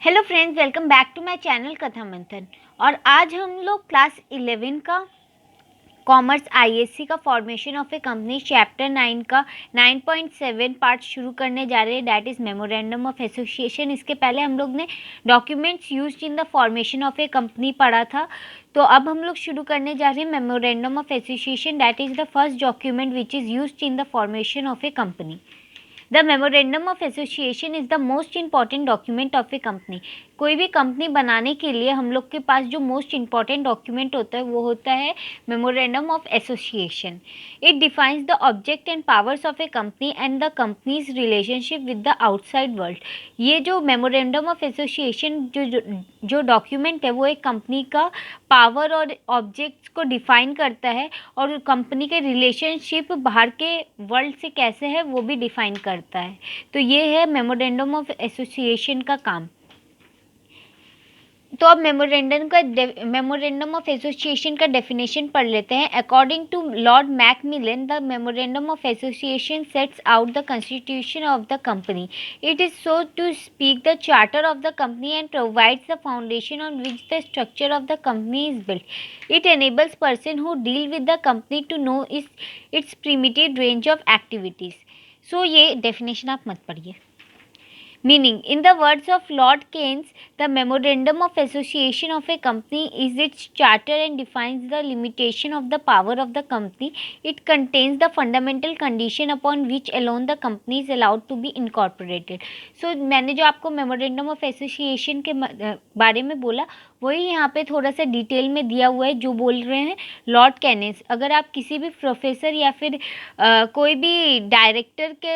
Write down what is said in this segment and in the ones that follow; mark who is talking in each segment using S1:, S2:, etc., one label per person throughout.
S1: Hello friends, welcome back to my channel Katha Manthan. और आज हम लोग क्लास 11 का कॉमर्स आईएससी का formation of a company chapter 9 का 9.7 पार्ट शुरू करने जा रहे हैं, that is memorandum of association. इसके पहले हम लोग ने documents used in the formation of a company पढ़ा था। तो अब हम लोग शुरू करने जा रहे हैं memorandum of association, that is the first document which is used in the formation of a company. The memorandum of association is the most important document of a company. कोई भी कंपनी बनाने के लिए हम लोग के पास जो मोस्ट इंपॉर्टेंट डॉक्यूमेंट होता है वो होता है memorandum of association. It defines the object and powers of a company and the companies relationship with the outside world. ये जो मेमोरेंडम ऑफ एसोसिएशन जो डॉक्यूमेंट है वो एक कंपनी का पावर और ऑब्जेक्ट्स को डिफाइन करता है और कंपनी के रिलेशनशिप बाहर के वर्ल्ड से कैसे है वो भी डिफाइन करता है। तो ये है मेमोरेंडम ऑफ एसोसिएशन का काम। तो अब मेमोरेंडम ऑफ एसोसिएशन का डेफिनेशन पढ़ लेते हैं। According to Lord Macmillan, the memorandum of association sets out the constitution of the company. It is, so to speak, the charter of the company and provides the foundation on which the structure of the company is built. It enables person who deal with the company to know its primitive range of activities. So ये definition आप मत पढ़िए। Meaning, in the words of Lord Keynes, the memorandum of association of a company is its charter and defines the limitation of the power of the company. It contains the fundamental condition upon which alone the company is allowed to be incorporated. So, मैंने जो आपको memorandum of association के बारे में बोला वही यहाँ पे थोड़ा सा डिटेल में दिया हुआ है जो बोल रहे हैं लॉर्ड केनेस। अगर आप किसी भी प्रोफेसर या फिर कोई भी डायरेक्टर के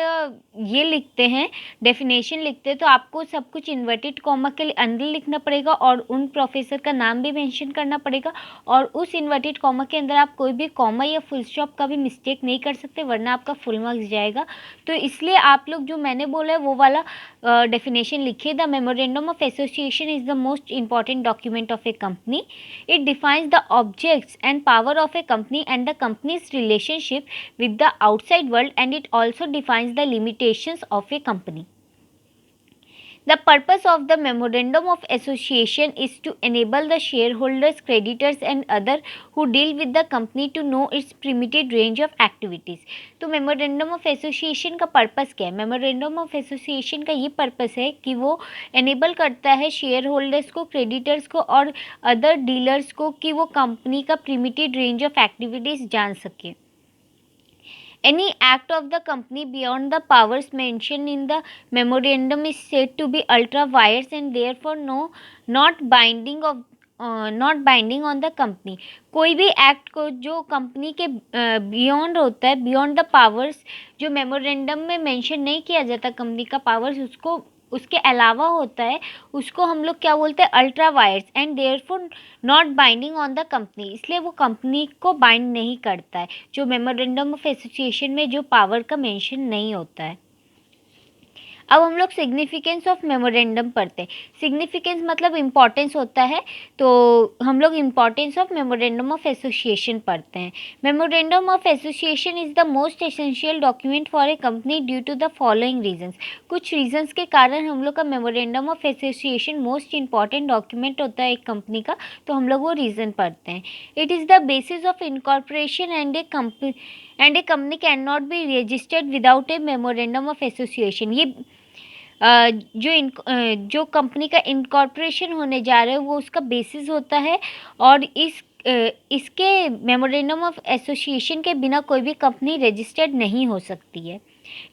S1: ये लिखते हैं, डेफिनेशन लिखते हैं, तो आपको सब कुछ इन्वर्टेड कॉमा के अंदर लिखना पड़ेगा और उन प्रोफेसर का नाम भी मेंशन करना पड़ेगा। और उस इन्वर्टेड कॉमा के अंदर आप कोई भी कॉमा या फुल स्टॉप का भी मिस्टेक नहीं कर सकते, वरना आपका फुल मार्क्स जाएगा। तो इसलिए आप लोग जो मैंने बोला है वो वाला डेफिनेशन लिखिए। The memorandum of association is the most important document of a company. It defines the objects and power of a company and the company's relationship with the outside world, and it also defines the limitations of a company. The purpose of the memorandum of association is to enable the shareholders, creditors and other who deal with the company to know its primitive range of activities. तो memorandum of association का purpose क्या है? memorandum of association का ये purpose है कि वो enable करता है शेयर होल्डर्स को, क्रेडिटर्स को और अदर डीलर्स को कि वो कंपनी का primitive range of activities जान सके. Any act of the company beyond the powers mentioned in the memorandum is said to be ultra vires and therefore not binding on the company. कोई भी act को जो company के beyond होता है, beyond the powers, जो memorandum में mention नहीं किया जाता कंपनी का पावर्स, उसको उसके अलावा होता है, उसको हम लोग क्या बोलते हैं? Ultra vires and therefore not binding on the company. इसलिए वो कंपनी को बाइंड नहीं करता है, जो मेमोरेंडम ऑफ एसोसिएशन में जो पावर का मेंशन नहीं होता है। अब हम लोग सिग्निफिकेंस ऑफ मेमोरेंडम पढ़ते हैं। सिग्निफिकेंस मतलब इम्पॉर्टेंस होता है, तो हम लोग importance of memorandum of association पढ़ते हैं। Memorandum of association is the most essential document for a company due to the following reasons. कुछ रीजंस के कारण हम लोग का memorandum of association most important document होता है एक कंपनी का, तो हम लोग वो रीज़न पढ़ते हैं। It is the basis of incorporation and A company can not be registered without A memorandum of association. ये जो कंपनी का इनकॉर्पोरेशन होने जा रहा है वो उसका बेसिस होता है, और इसके मेमोरेंडम ऑफ एसोसिएशन के बिना कोई भी कंपनी रजिस्टर्ड नहीं हो सकती है।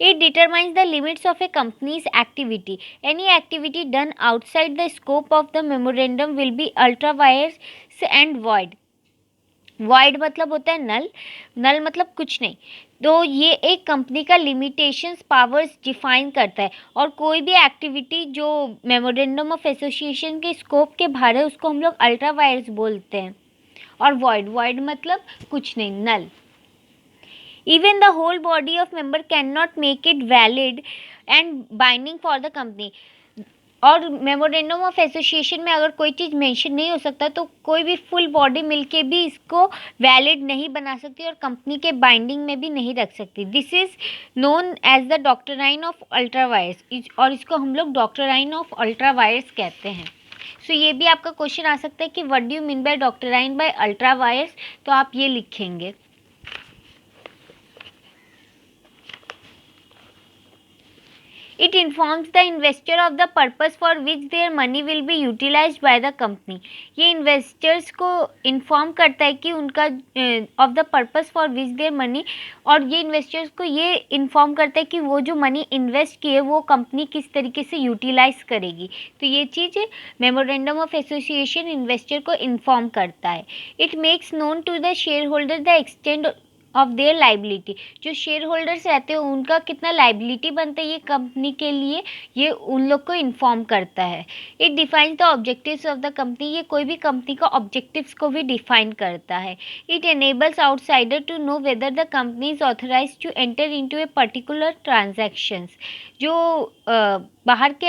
S1: It determines the limits of a company's activity. Any activity done outside the scope of the memorandum will be ultra vires and void. Void मतलब होता है नल, नल मतलब कुछ नहीं। तो ये एक कंपनी का लिमिटेशंस पावर्स डिफाइन करता है, और कोई भी एक्टिविटी जो मेमोरेंडम ऑफ एसोसिएशन के स्कोप के बाहर है उसको हम लोग अल्ट्रा वायर्स बोलते हैं। और void मतलब कुछ नहीं, नल। Even the whole body of member cannot make it valid and binding for the company. और मेमोरेंडम ऑफ एसोसिएशन में अगर कोई चीज़ मेंशन नहीं हो सकता तो कोई भी फुल बॉडी मिलके भी इसको वैलिड नहीं बना सकती और कंपनी के बाइंडिंग में भी नहीं रख सकती। This is known as the doctrine of ultra vires, और इसको हम लोग डॉक्ट्राइन ऑफ अल्ट्रा वायर्स कहते हैं। सो ये भी आपका क्वेश्चन आ सकता है कि what do you mean by doctrine by ultra vires, तो आप ये लिखेंगे। It informs the investor of the purpose for which their money will be utilized by the company. ये investors को inform करता है कि उनका of the purpose for which their money, और ये investors को ये inform करता है कि वो जो money invest किए वो company किस तरीके से utilize करेगी। तो ये चीज़ memorandum of association investor को inform करता है। It makes known to the shareholder the extent of their liability, जो शेयर होल्डर्स रहते हैं उनका कितना लाइबिलिटी बनता है ये कंपनी के लिए, ये उन लोग को इन्फॉर्म करता है। It defines the objectives of the company, ये कोई भी कंपनी का ऑब्जेक्टिव्स को भी डिफाइन करता है। It enables outsider to know whether the company is authorise to enter into a particular transactions, जो बाहर के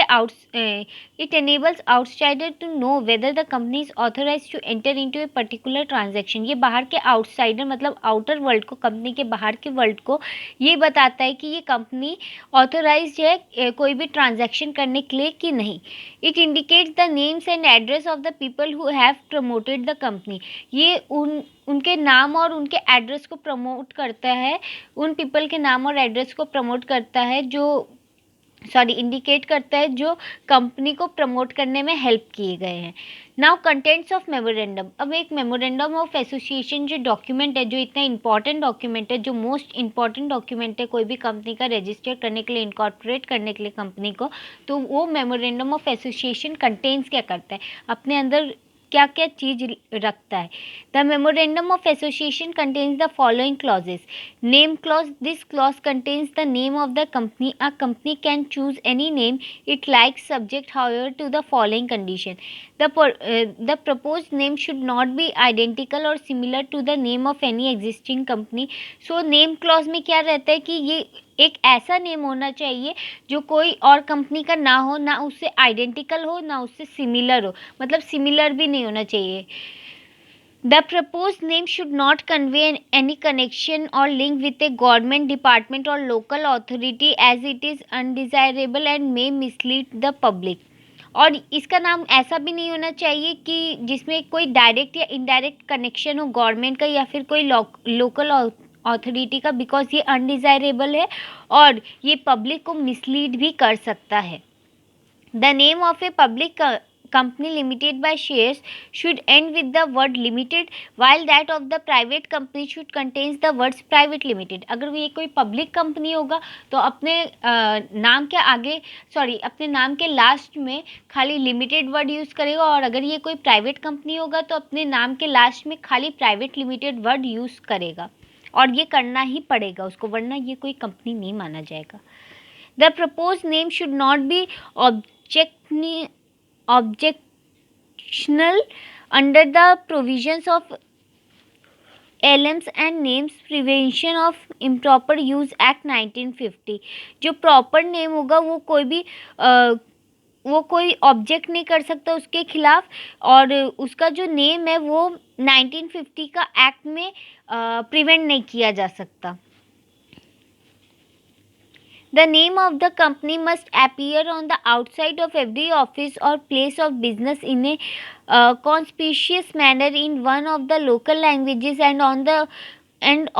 S1: it enables outsider to know whether the company is authorise to enter into a particular transaction, ये बाहर के outsider मतलब outer world को, company के बाहर के वर्ल्ड को ये बताता है कि ये कंपनी ऑथराइज है कोई भी ट्रांजैक्शन करने के लिए कि नहीं। It indicates the names and address of the people who have promoted the company, ये उनके नाम और उनके एड्रेस को प्रमोट करता है, उन पीपल के नाम और एड्रेस को प्रमोट करता है जो इंडिकेट करता है जो कंपनी को प्रमोट करने में हेल्प किए गए हैं। नाउ कंटेंट्स ऑफ मेमोरेंडम, अब एक मेमोरेंडम ऑफ एसोसिएशन जो डॉक्यूमेंट है, जो इतना इंपॉर्टेंट डॉक्यूमेंट है, जो मोस्ट इंपॉर्टेंट डॉक्यूमेंट है कोई भी कंपनी का रजिस्टर करने के लिए, इनकॉर्पोरेट करने के लिए कंपनी को, तो वो मेमोरेंडम ऑफ एसोसिएशन कंटेन्स क्या करता है, अपने अंदर क्या क्या चीज़ रखता है। The memorandum of association contains the following clauses. Name clause, this clause contains the name of the company, a company can choose any name it likes subject however to the following condition. The proposed name should not be identical or similar to the name of any existing company. So name clause में क्या रहता है कि ये एक ऐसा name होना चाहिए जो कोई और कंपनी का ना हो, ना उससे आइडेंटिकल हो, ना उससे सिमिलर हो, मतलब सिमिलर भी नहीं होना चाहिए। The proposed name should not convey any connection or link with a government department or local authority as it is undesirable and may mislead the public. और इसका नाम ऐसा भी नहीं होना चाहिए कि जिसमें कोई डायरेक्ट या इनडायरेक्ट कनेक्शन हो गवर्नमेंट का या फिर कोई लोकल अथॉरिटी का, बिकॉज ये अनडिज़ायरेबल है और ये पब्लिक को मिसलीड भी कर सकता है। The name of a public company limited by shares should end with the word limited, while that of the private company should contains the words private limited. अगर ये कोई पब्लिक कंपनी होगा तो अपने नाम के आगे अपने नाम के लास्ट में खाली लिमिटेड वर्ड यूज़ करेगा, और अगर ये कोई प्राइवेट कंपनी होगा तो अपने नाम के लास्ट में खाली प्राइवेट लिमिटेड वर्ड यूज़ करेगा, और ये करना ही पड़ेगा उसको, वरना ये कोई कंपनी नहीं माना जाएगा। The propose name should not be objectionable under the provisions of LMS and Names Prevention of Improper Use Act 1950। जो प्रॉपर नेम होगा वो कोई ऑब्जेक्ट नहीं कर सकता उसके खिलाफ, और उसका जो नेम है वो 1950 का एक्ट में प्रिवेंट नहीं किया जा सकता। The name of the company must appear on the outside of every office or place of business in a conspicuous manner in one of the local languages and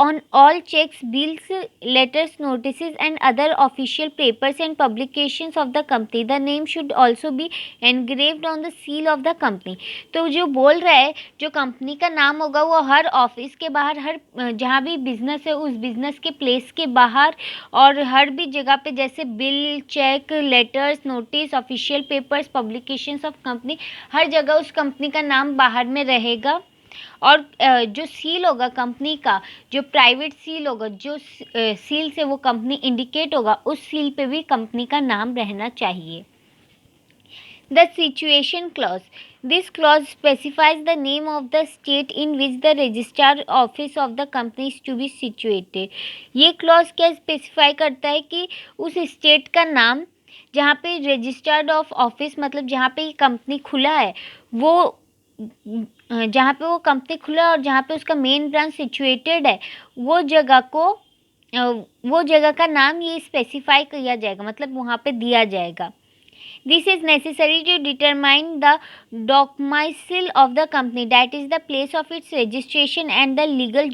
S1: on all checks, bills, letters, notices and other official papers and publications of the company. The name should also be engraved on the seal of the company। तो जो बोल रहा है जो company का नाम होगा वो हर ऑफिस के बाहर, हर जहाँ भी बिजनेस है उस बिजनेस के प्लेस के बाहर और हर भी जगह पे, जैसे bill, cheque, letters, notice, official papers, publications of company, हर जगह उस कंपनी का नाम बाहर में रहेगा। और जो सील होगा कंपनी का, जो प्राइवेट सील होगा, जो सील से वो कंपनी इंडिकेट होगा, उस सील पे भी कंपनी का नाम रहना चाहिए। The situation clause, this clause specifies the name of the state in which the registrar office of the company is to be situated. ये क्लॉज क्या स्पेसिफाई करता है कि उस स्टेट का नाम जहाँ पे रजिस्टर्ड ऑफ ऑफिस मतलब जहाँ पे ये कंपनी खुला है वो जहाँ पे वो कंपनी खुला है और जहाँ पे उसका मेन ब्रांच सिचुएटेड है वो जगह को वो जगह का नाम ये स्पेसिफाई किया जाएगा, मतलब वहाँ पे दिया जाएगा। This is necessary to determine the domicile of the company, that is the place of its registration and the legal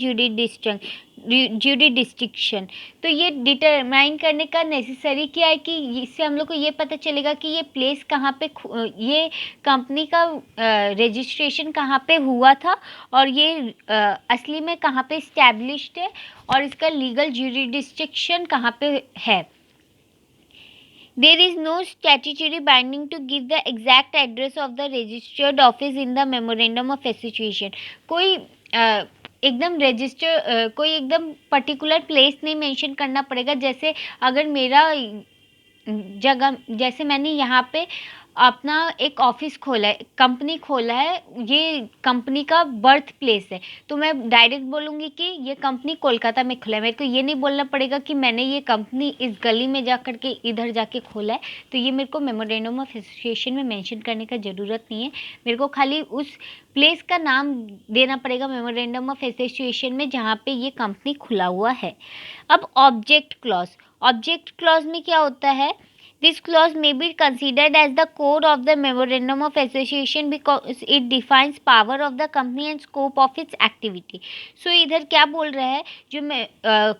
S1: jurisdiction। तो ये डिटरमाइन करने का नेसेसरी क्या है कि इससे हम लोग को ये पता चलेगा कि ये प्लेस कहाँ पे, ये कंपनी का रजिस्ट्रेशन कहाँ पे हुआ था और ये असली में कहाँ पे इस्टेब्लिश्ड है और इसका लीगल जुरिडिक्शन कहाँ पे है। There is no statutory binding to give the exact address of the registered office in the memorandum of association। कोई कोई एकदम पर्टिकुलर प्लेस नहीं मेंशन करना पड़ेगा। जैसे अगर मेरा जगह, जैसे मैंने यहाँ पे अपना एक ऑफिस खोला है, कंपनी खोला है, ये कंपनी का बर्थ प्लेस है, तो मैं डायरेक्ट बोलूँगी कि ये कंपनी कोलकाता में खुला है। मेरे को ये नहीं बोलना पड़ेगा कि मैंने ये कंपनी इस गली में जा कर के इधर जाके खोला है। तो ये मेरे को मेमोरेंडम ऑफ एसोसिएशन में मेंशन करने का ज़रूरत नहीं है। मेरे को खाली उस प्लेस का नाम देना पड़ेगा मेमोरेंडम ऑफ एसोसिएशन में जहाँ पे ये कंपनी खुला हुआ है। अब ऑब्जेक्ट क्लॉज, ऑब्जेक्ट क्लॉज में क्या होता है? This clause may be considered as the core of the memorandum of association because it defines power of the company and scope of its activity। So इधर क्या बोल रहा है, जो मैं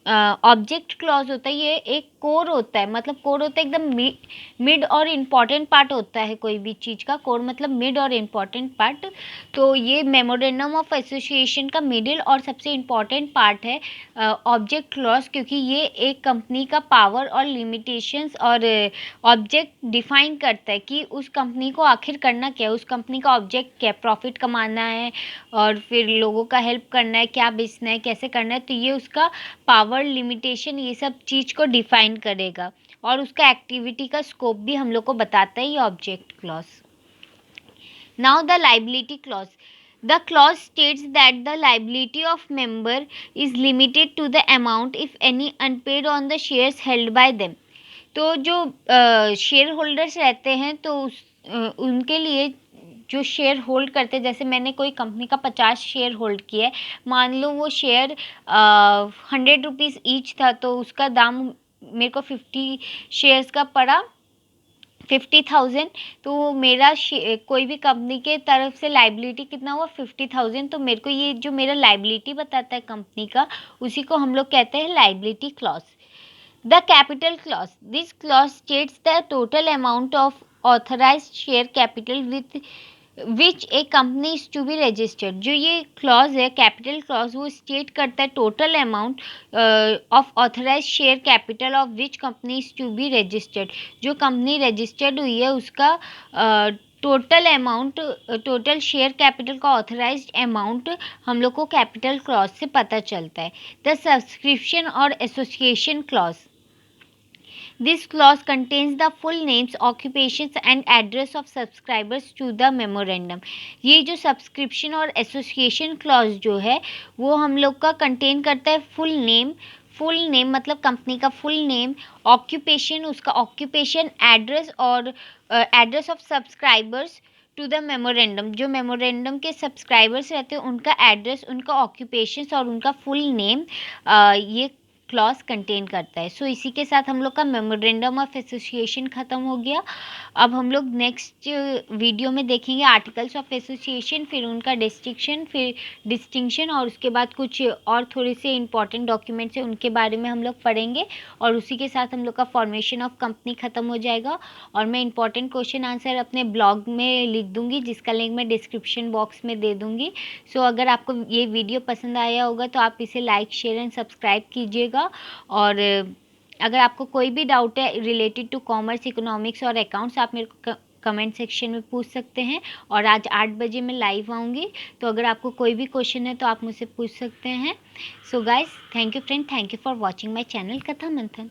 S1: ऑब्जेक्ट क्लॉज होता है ये एक कोर होता है, मतलब कोर होता है एकदम मिड और इम्पॉर्टेंट पार्ट होता है कोई भी चीज़ का। कोर मतलब मिड और इम्पॉर्टेंट पार्ट। तो ये मेमोरेंडम ऑफ एसोसिएशन का मिडिल और सबसे इम्पॉर्टेंट पार्ट है ऑब्जेक्ट क्लॉज, क्योंकि ये एक कंपनी का पावर और लिमिटेशंस और ऑब्जेक्ट डिफाइन करता है कि उस कंपनी को आखिर करना क्या है, उस कंपनी का ऑब्जेक्ट क्या, प्रॉफिट कमाना है और फिर लोगों का हेल्प करना है, क्या बेचना है, कैसे करना है। तो ये उसका पावर, लिमिटेशन, ये सब चीज़ को डिफाइन करेगा और उसका एक्टिविटी का स्कोप भी हम लोग को बताता है ये object clause. Now the liability clause. The clause states that the liability of member is limited to the amount, if any, unpaid on the shares held by them। तो जो शेयर होल्डर्स रहते हैं तो उनके लिए जो शेयर होल्ड करते हैं, जैसे मैंने कोई कंपनी का 50 शेयर होल्ड किया है, मान लो वो शेयर 100 रुपीज़ ईच था, तो उसका दाम मेरे को 50 शेयर्स का पड़ा 50,000। तो मेरा कोई भी कंपनी के तरफ से लाइबिलिटी कितना हुआ 50,000। तो मेरे को ये जो मेरा लाइबिलिटी बताता है कंपनी का, उसी को हम लोग कहते हैं liability clause. The capital clause. This clause states the total amount of authorized share capital with which a company is to be registered। जो ये clause है कैपिटल clause, वो state करता है total amount of authorized share capital of which company is to be registered। जो company registered हुई है उसका total amount, total share capital का ऑथराइज्ड अमाउंट हम लोग को कैपिटल क्लॉज से पता चलता है। द सब्सक्रिप्शन और association clause. This clause contains the full names, occupations and address of subscribers to the memorandum। ये जो सब्सक्रिप्शन और एसोसिएशन क्लॉज जो है वो हम लोग का कंटेन करता है फुल नेम मतलब कंपनी का फुल नेम, ऑक्यूपेशन उसका ऑक्यूपेशन, एड्रेस और address of subscribers to the memorandum. जो मेमोरेंडम के सब्सक्राइबर्स रहते हैं उनका एड्रेस, उनका ऑक्यूपेशंस और उनका फुल नेम ये क्लॉज कंटेन करता है। सो इसी के साथ हम लोग का मेमोरेंडम ऑफ एसोसिएशन ख़त्म हो गया। अब हम लोग नेक्स्ट वीडियो में देखेंगे आर्टिकल्स ऑफ एसोसिएशन, फिर उनका डिस्टिंक्शन और उसके बाद कुछ और थोड़े से इंपॉर्टेंट डॉक्यूमेंट्स हैं उनके बारे में हम लोग पढ़ेंगे और उसी के साथ हम लोग का फॉर्मेशन ऑफ कंपनी ख़त्म हो जाएगा। और मैं इंपॉर्टेंट क्वेश्चन आंसर अपने ब्लॉग में लिख दूँगी जिसका लिंक मैं डिस्क्रिप्शन बॉक्स में दे दूँगी। सो अगर आपको ये वीडियो पसंद आया होगा तो आप इसे लाइक, शेयर एंड सब्सक्राइब कीजिएगा। और अगर आपको कोई भी डाउट है रिलेटेड टू कॉमर्स, इकोनॉमिक्स और अकाउंट्स, आप मेरे को कमेंट सेक्शन में पूछ सकते हैं। और आज 8 बजे मैं लाइव आऊँगी, तो अगर आपको कोई भी क्वेश्चन है तो आप मुझसे पूछ सकते हैं। So guys, thank you friend, thank you for watching my channel Katha मंथन।